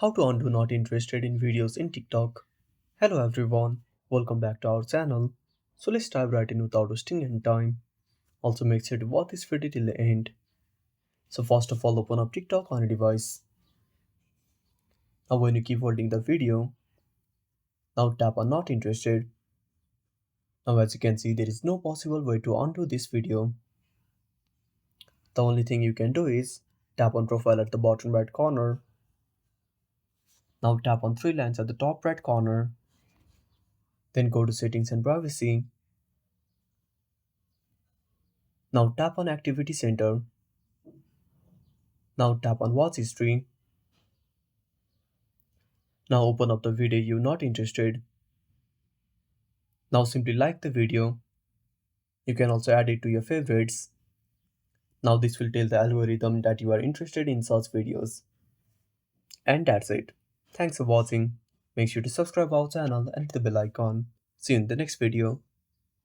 How to undo not interested in videos in TikTok. Hello everyone, welcome back to our channel. So let's dive right in without wasting any time. Also make sure to watch this video till the end. So first of all, open up TikTok on a device. Now when you keep holding the video, now tap on not interested. Now as you can see, there is no possible way to undo this video. The only thing you can do is tap on profile at the bottom right corner. Now tap on three lines at the top right corner. Then go to settings and privacy. Now tap on activity center. Now tap on watch history. Now open up the video you're not interested. Now simply like the video. You can also add it to your favorites. Now this will tell the algorithm that you are interested in such videos. And that's it. Thanks for watching. Make sure to subscribe our channel and hit the bell icon. See you in the next video.